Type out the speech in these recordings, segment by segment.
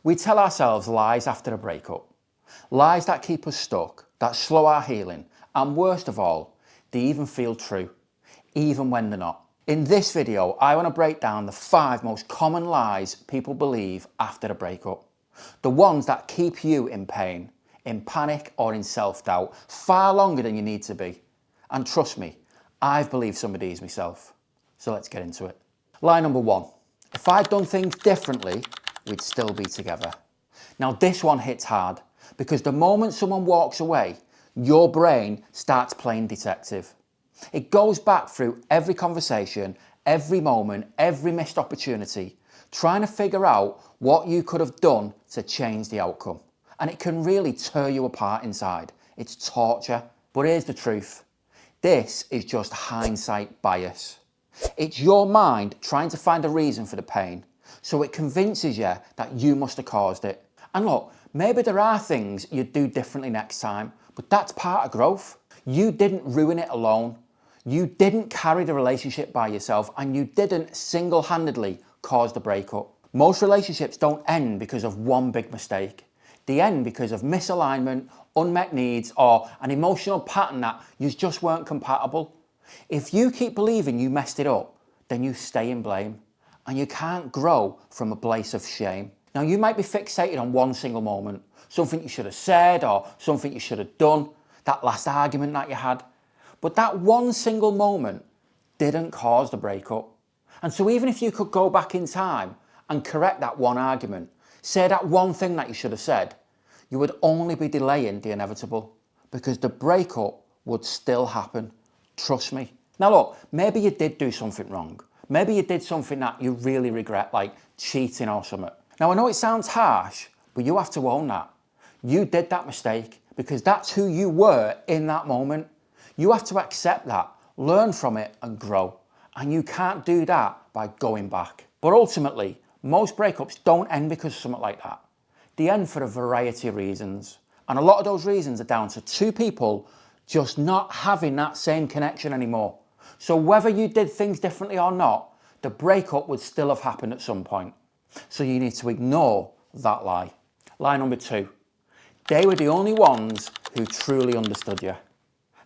We tell ourselves lies after a breakup. Lies that keep us stuck, that slow our healing, and worst of all, they even feel true, even when they're not. In this video, I want to break down the 5 most common lies people believe after a breakup. The ones that keep you in pain, in panic or in self-doubt far longer than you need to be. And trust me, I've believed some of these myself. So let's get into it. Lie number 1. If I'd done things differently, we'd still be together. Now this one hits hard because the moment someone walks away, your brain starts playing detective. It goes back through every conversation, every moment, every missed opportunity, trying to figure out what you could have done to change the outcome. And it can really tear you apart inside. It's torture. But here's the truth. This is just hindsight bias. It's your mind trying to find a reason for the pain, so it convinces you that you must have caused it. And look, maybe there are things you'd do differently next time, but that's part of growth. You didn't ruin it alone. You didn't carry the relationship by yourself, and you didn't single-handedly cause the breakup. Most relationships don't end because of one big mistake. They end because of misalignment, unmet needs, or an emotional pattern that you just weren't compatible. If you keep believing you messed it up, then you stay in blame, and you can't grow from a place of shame. Now you might be fixated on one single moment, something you should have said or something you should have done, that last argument that you had. But that one single moment didn't cause the breakup. And so even if you could go back in time and correct that one argument, say that one thing that you should have said, you would only be delaying the inevitable, because the breakup would still happen. Trust me. Now look, maybe you did do something wrong. Maybe you did something that you really regret, like cheating or something. Now I know it sounds harsh, but you have to own that. You did that mistake because that's who you were in that moment. You have to accept that, learn from it and grow. And you can't do that by going back. But ultimately, most breakups don't end because of something like that. They end for a variety of reasons. And a lot of those reasons are down to 2 people just not having that same connection anymore. So whether you did things differently or not, the breakup would still have happened at some point. So you need to ignore that lie. Lie number 2. They were the only ones who truly understood you.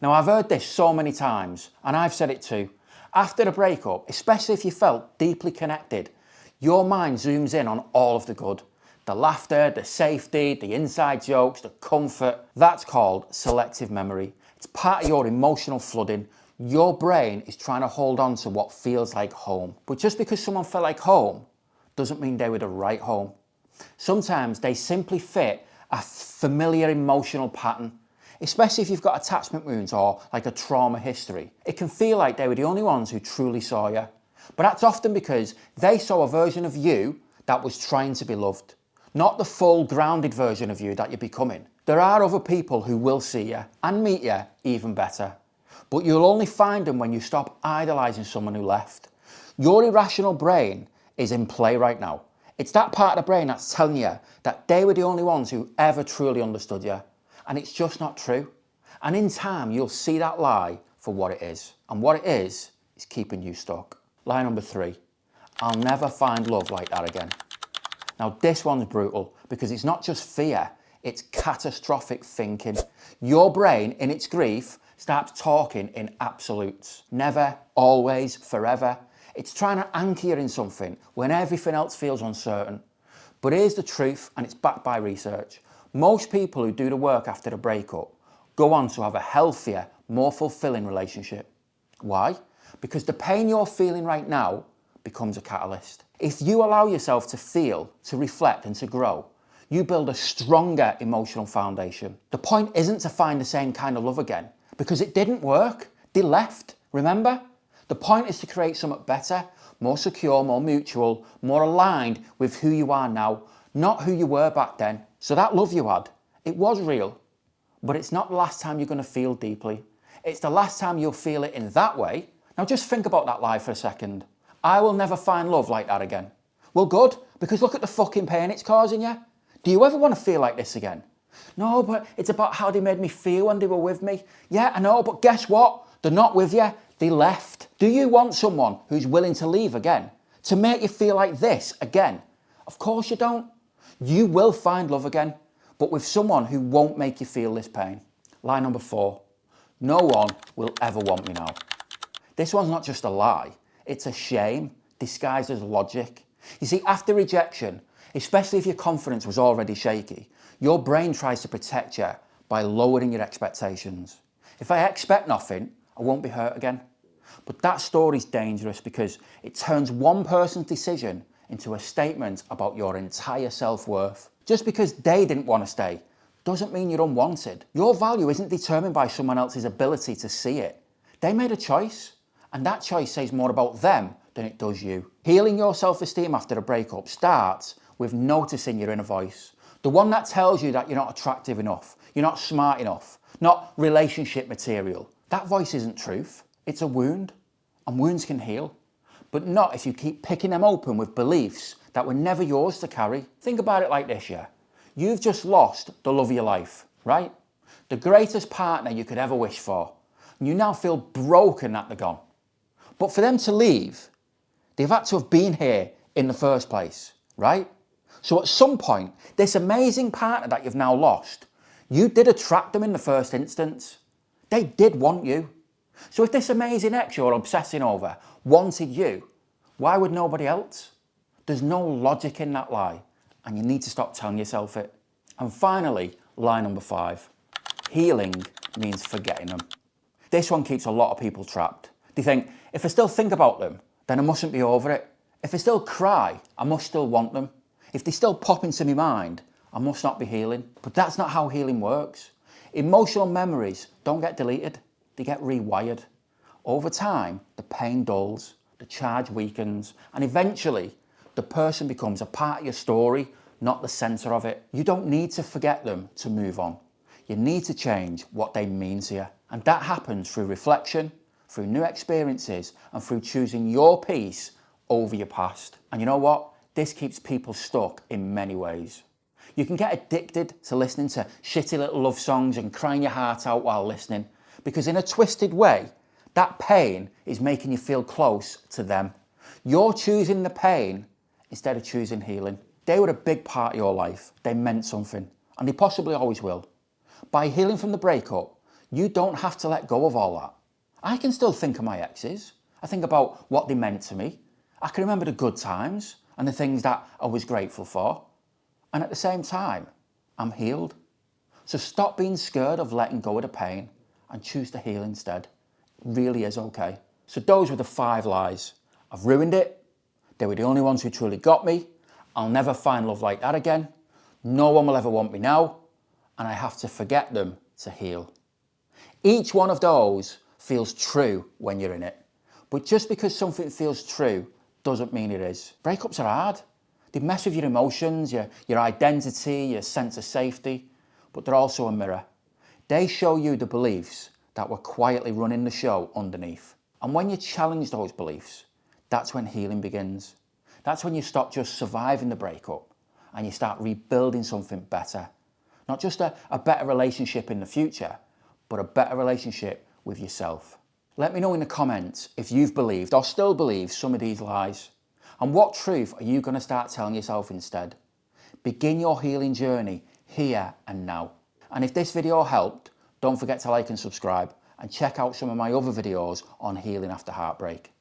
Now I've heard this so many times, and I've said it too. After a breakup, especially if you felt deeply connected, your mind zooms in on all of the good. The laughter, the safety, the inside jokes, the comfort. That's called selective memory. It's part of your emotional flooding. Your brain is trying to hold on to what feels like home. But just because someone felt like home doesn't mean they were the right home. Sometimes they simply fit a familiar emotional pattern, especially if you've got attachment wounds or like a trauma history. It can feel like they were the only ones who truly saw you. But that's often because they saw a version of you that was trying to be loved, not the full grounded version of you that you're becoming. There are other people who will see you and meet you even better, but you'll only find them when you stop idolizing someone who left. Your irrational brain is in play right now. It's that part of the brain that's telling you that they were the only ones who ever truly understood you. And it's just not true. And in time, you'll see that lie for what it is. And what it is keeping you stuck. Lie number 3. I'll never find love like that again. Now this one's brutal because it's not just fear, it's catastrophic thinking. Your brain, in its grief, starts talking in absolutes. Never, always, forever. It's trying to anchor you in something when everything else feels uncertain. But here's the truth, and it's backed by research. Most people who do the work after a breakup go on to have a healthier, more fulfilling relationship. Why? Because the pain you're feeling right now becomes a catalyst. If you allow yourself to feel, to reflect and to grow, you build a stronger emotional foundation. The point isn't to find the same kind of love again, because it didn't work. They left, remember? The point is to create something better, more secure, more mutual, more aligned with who you are now, not who you were back then. So that love you had, it was real, but it's not the last time you're going to feel deeply. It's the last time you'll feel it in that way. Now just think about that lie for a second. I will never find love like that again. Well, good, because look at the fucking pain it's causing you. Do you ever want to feel like this again? No, but it's about how they made me feel when they were with me. Yeah, I know, but guess what? They're not with you. They left. Do you want someone who's willing to leave again? To make you feel like this again? Of course you don't. You will find love again, but with someone who won't make you feel this pain. Lie number 4, no one will ever want me now. This one's not just a lie, it's a shame disguised as logic. You see, after rejection, especially if your confidence was already shaky, your brain tries to protect you by lowering your expectations. If I expect nothing, I won't be hurt again. But that story's dangerous because it turns one person's decision into a statement about your entire self-worth. Just because they didn't want to stay doesn't mean you're unwanted. Your value isn't determined by someone else's ability to see it. They made a choice, and that choice says more about them than it does you. Healing your self-esteem after a breakup starts with noticing your inner voice. The one that tells you that you're not attractive enough, you're not smart enough, not relationship material. That voice isn't truth, it's a wound, and wounds can heal. But not if you keep picking them open with beliefs that were never yours to carry. Think about it like this, yeah? You've just lost the love of your life, right? The greatest partner you could ever wish for. And you now feel broken that they're gone. But for them to leave, they've had to have been here in the first place, right? So at some point, this amazing partner that you've now lost, you did attract them in the first instance. They did want you. So if this amazing ex you're obsessing over wanted you, why would nobody else? There's no logic in that lie, and you need to stop telling yourself it. And finally, lie number 5. Healing means forgetting them. This one keeps a lot of people trapped. They think, if I still think about them, then I mustn't be over it. If I still cry, I must still want them. If they still pop into my mind, I must not be healing. But that's not how healing works. Emotional memories don't get deleted, they get rewired. Over time, the pain dulls, the charge weakens, and eventually, the person becomes a part of your story, not the centre of it. You don't need to forget them to move on. You need to change what they mean to you. And that happens through reflection, through new experiences, and through choosing your peace over your past. And you know what? This keeps people stuck in many ways. You can get addicted to listening to shitty little love songs and crying your heart out while listening, because in a twisted way, that pain is making you feel close to them. You're choosing the pain instead of choosing healing. They were a big part of your life. They meant something, and they possibly always will. By healing from the breakup, you don't have to let go of all that. I can still think of my exes. I think about what they meant to me. I can remember the good times and the things that I was grateful for. And at the same time, I'm healed. So stop being scared of letting go of the pain and choose to heal instead. It really is okay. So those were the 5 lies. I've ruined it. They were the only ones who truly got me. I'll never find love like that again. No one will ever want me now. And I have to forget them to heal. Each one of those feels true when you're in it. But just because something feels true doesn't mean it is. Breakups are hard. They mess with your emotions, your identity, your sense of safety, but they're also a mirror. They show you the beliefs that were quietly running the show underneath. And when you challenge those beliefs, that's when healing begins. That's when you stop just surviving the breakup and you start rebuilding something better. Not just a better relationship in the future, but a better relationship with yourself. Let me know in the comments if you've believed or still believe some of these lies. And what truth are you going to start telling yourself instead? Begin your healing journey here and now. And if this video helped, don't forget to like and subscribe and check out some of my other videos on healing after heartbreak.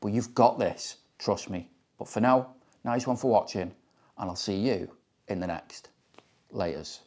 But you've got this, trust me. But for now, nice one for watching, and I'll see you in the next. Laters.